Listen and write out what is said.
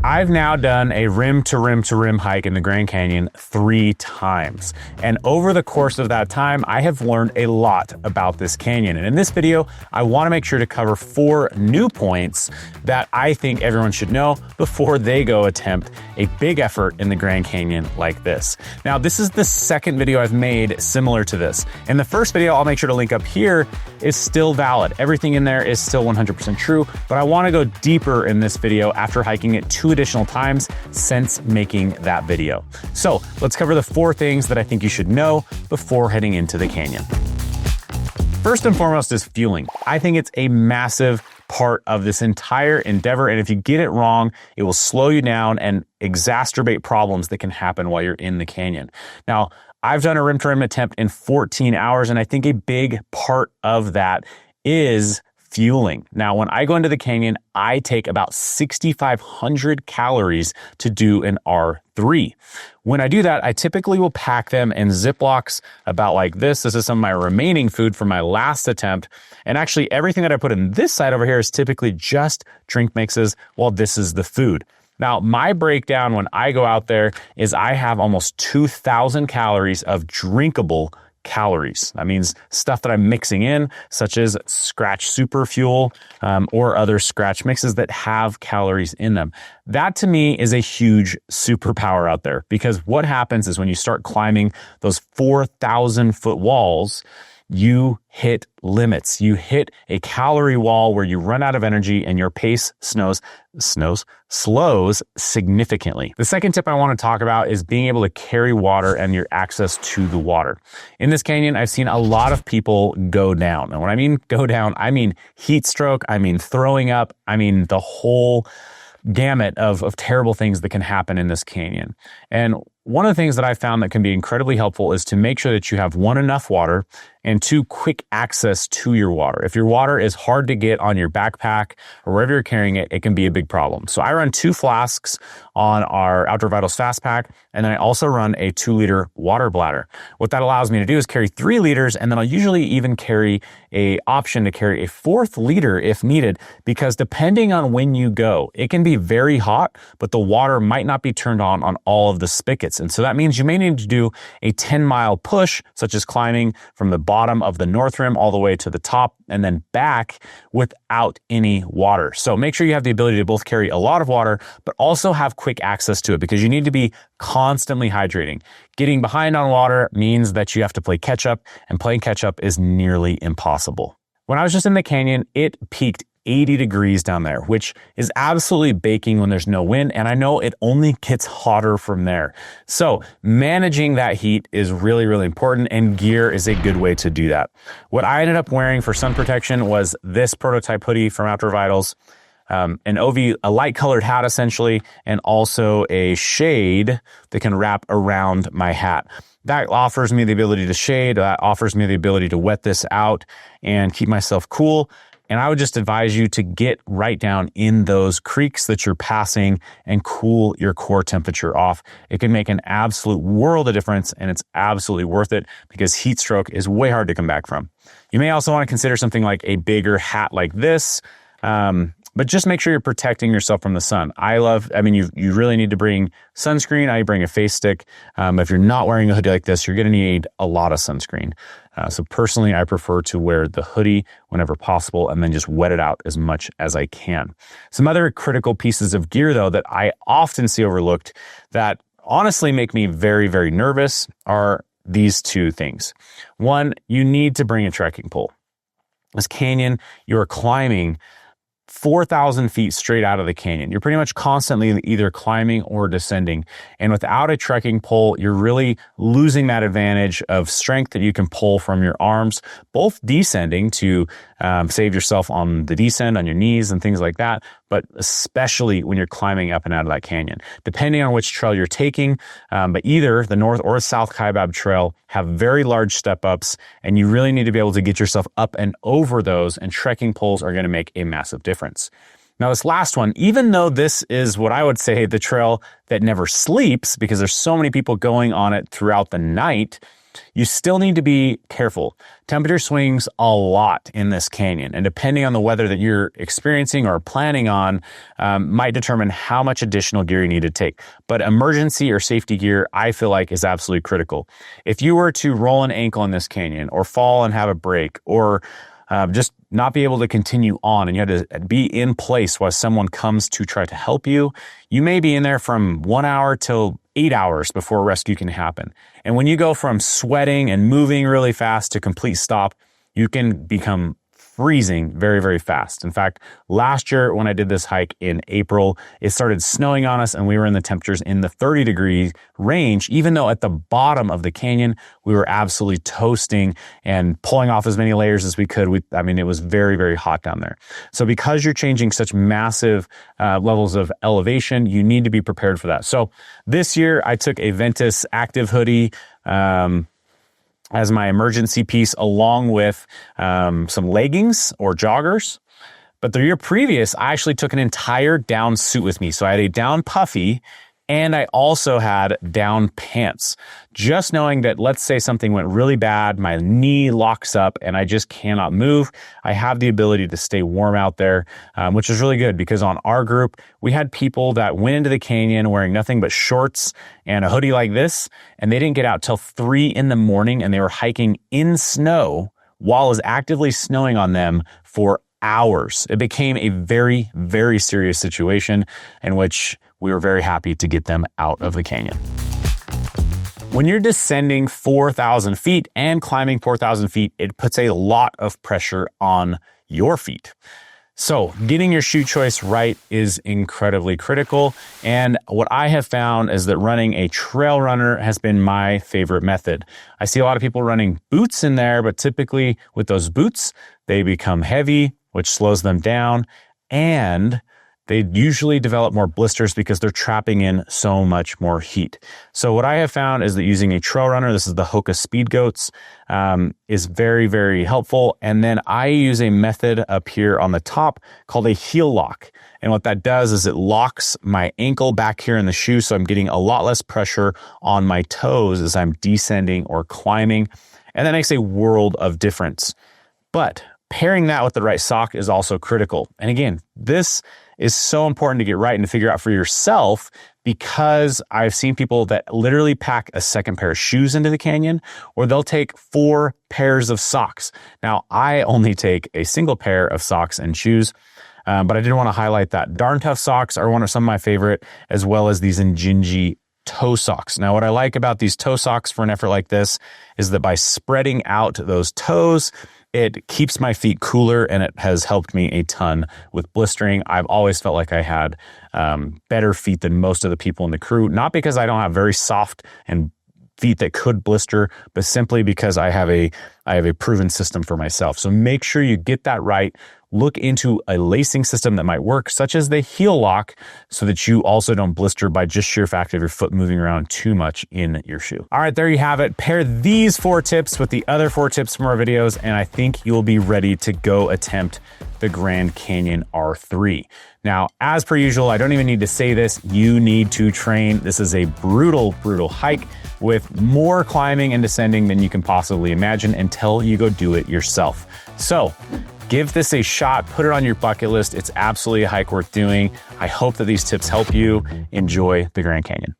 I've now done a rim to rim to rim hike in the Grand Canyon 3 times. And over the course of that time, I have learned a lot about this canyon. And in this video, I want to make sure to cover 4 new points that I think everyone should know before they go attempt a big effort in the Grand Canyon like this. Now, this is the second video I've made similar to this. And the first video I'll make sure to link up here is still valid. Everything in there is still 100% true, but I want to go deeper in this video after hiking it 2 additional times since making that video. So let's cover the 4 things that I think you should know before heading into the canyon. First and foremost is fueling. I think it's a massive part of this entire endeavor, and if you get it wrong, it will slow you down and exacerbate problems that can happen while you're in the canyon. Now, I've done a rim to rim attempt in 14 hours, and I think a big part of that is fueling. Now, when I go into the canyon, I take about 6,500 calories to do an R3. When I do that, I typically will pack them in Ziplocs about like this. This is some of my remaining food from my last attempt. And actually everything that I put in this side over here is typically just drink mixes, while this is the food. Now, my breakdown when I go out there is I have almost 2,000 calories of drinkable calories. That means stuff that I'm mixing in, such as Scratch Super Fuel or other Scratch mixes that have calories in them. That to me is a huge superpower out there, because what happens is when you start climbing those 4,000 foot walls, you hit limits. You hit a calorie wall where you run out of energy and your pace slows significantly. The second tip I want to talk about is being able to carry water and your access to the water. In this canyon, I've seen a lot of people go down. And when I mean go down, I mean heat stroke, I mean throwing up, I mean the whole gamut of terrible things that can happen in this canyon. And one of the things that I found that can be incredibly helpful is to make sure that you have 1, enough water, and 2, quick access to your water. If your water is hard to get on your backpack or wherever you're carrying it, it can be a big problem. So I run 2 flasks on our Outdoor Vitals Fast Pack, and then I also run a 2-liter water bladder. What that allows me to do is carry 3 liters, and then I'll usually even carry a option to carry a 4th liter if needed, because depending on when you go, it can be very hot, but the water might not be turned on all of the spigots. And so that means you may need to do a 10-mile push, such as climbing from the bottom of the north rim all the way to the top and then back without any water. So make sure you have the ability to both carry a lot of water, but also have quick access to it, because you need to be constantly hydrating. Getting behind on water means that you have to play catch up, and playing catch up is nearly impossible. When I was just in the canyon, it peaked 80 degrees down there, which is absolutely baking when there's no wind. And I know it only gets hotter from there. So managing that heat is really, really important, and gear is a good way to do that. What I ended up wearing for sun protection was this prototype hoodie from Outdoor Vitals, an OV, a light colored hat essentially, and also a shade that can wrap around my hat. That offers me the ability to shade, that offers me the ability to wet this out and keep myself cool. And I would just advise you to get right down in those creeks that you're passing and cool your core temperature off. It can make an absolute world of difference, and it's absolutely worth it, because heat stroke is way hard to come back from. You may also want to consider something like a bigger hat like this, but just make sure you're protecting yourself from the sun. You really need to bring sunscreen. I bring a face stick. If you're not wearing a hoodie like this, you're going to need a lot of sunscreen. So personally, I prefer to wear the hoodie whenever possible and then just wet it out as much as I can. Some other critical pieces of gear, though, that I often see overlooked that honestly make me very, very nervous are these 2 things. One, you need to bring a trekking pole. This canyon, you're climbing 4,000 feet straight out of the canyon. You're pretty much constantly either climbing or descending. And without a trekking pole, you're really losing that advantage of strength that you can pull from your arms, both descending to save yourself on the descent, on your knees and things like that, but especially when you're climbing up and out of that canyon. Depending on which trail you're taking, but either the North or South Kaibab Trail have very large step-ups, and you really need to be able to get yourself up and over those, and trekking poles are going to make a massive difference. Now, this last one, even though this is what I would say the trail that never sleeps, because there's so many people going on it throughout the night, you still need to be careful. Temperature swings a lot in this canyon, and depending on the weather that you're experiencing or planning on, might determine how much additional gear you need to take. But emergency or safety gear, I feel like, is absolutely critical. If you were to roll an ankle in this canyon, or fall and have a break, or just not be able to continue on, and you had to be in place while someone comes to try to help you, you may be in there from 1 hour till 8 hours before rescue can happen. And when you go from sweating and moving really fast to complete stop, you can become freezing very, very fast. In fact, last year when I did this hike in April, it started snowing on us and we were in the temperatures in the 30-degree range, even though at the bottom of the canyon, we were absolutely toasting and pulling off as many layers as we could. It was very, very hot down there. So because you're changing such massive levels of elevation, you need to be prepared for that. So this year I took a Ventus active hoodie, as my emergency piece, along with some leggings or joggers. But the year previous, I actually took an entire down suit with me. So I had a down puffy, and I also had down pants. Just knowing that, let's say something went really bad, my knee locks up and I just cannot move, I have the ability to stay warm out there, which is really good because on our group, we had people that went into the canyon wearing nothing but shorts and a hoodie like this, and they didn't get out till 3 in the morning, and they were hiking in snow while it was actively snowing on them for hours. It became a very, very serious situation in which we were very happy to get them out of the canyon. When you're descending 4,000 feet and climbing 4,000 feet, it puts a lot of pressure on your feet. So getting your shoe choice right is incredibly critical. And what I have found is that running a trail runner has been my favorite method. I see a lot of people running boots in there, but typically with those boots, they become heavy, which slows them down, and they usually develop more blisters because they're trapping in so much more heat. So what I have found is that using a trail runner, this is the Hoka Speed Goats, is very, very helpful. And then I use a method up here on the top called a heel lock. And what that does is it locks my ankle back here in the shoe, so I'm getting a lot less pressure on my toes as I'm descending or climbing. And that makes a world of difference. But pairing that with the right sock is also critical. And again, this is so important to get right and to figure out for yourself, because I've seen people that literally pack a second pair of shoes into the canyon, or they'll take 4 pairs of socks. Now, I only take a single pair of socks and shoes, but I did want to highlight that. Darn Tough socks are some of my favorite, as well as these Injinji toe socks. Now, what I like about these toe socks for an effort like this is that by spreading out those toes, it keeps my feet cooler, and it has helped me a ton with blistering. I've always felt like I had better feet than most of the people in the crew, not because I don't have very soft and feet that could blister, but simply because I have a proven system for myself. So make sure you get that right. Look into a lacing system that might work, such as the heel lock, so that you also don't blister by just sheer fact of your foot moving around too much in your shoe. All right, there you have it. Pair these 4 tips with the other 4 tips from our videos, and I think you'll be ready to go attempt the Grand Canyon R3. Now, as per usual, I don't even need to say this, you need to train. This is a brutal, brutal hike with more climbing and descending than you can possibly imagine until you go do it yourself. So give this a shot, put it on your bucket list. It's absolutely a hike worth doing. I hope that these tips help you enjoy the Grand Canyon.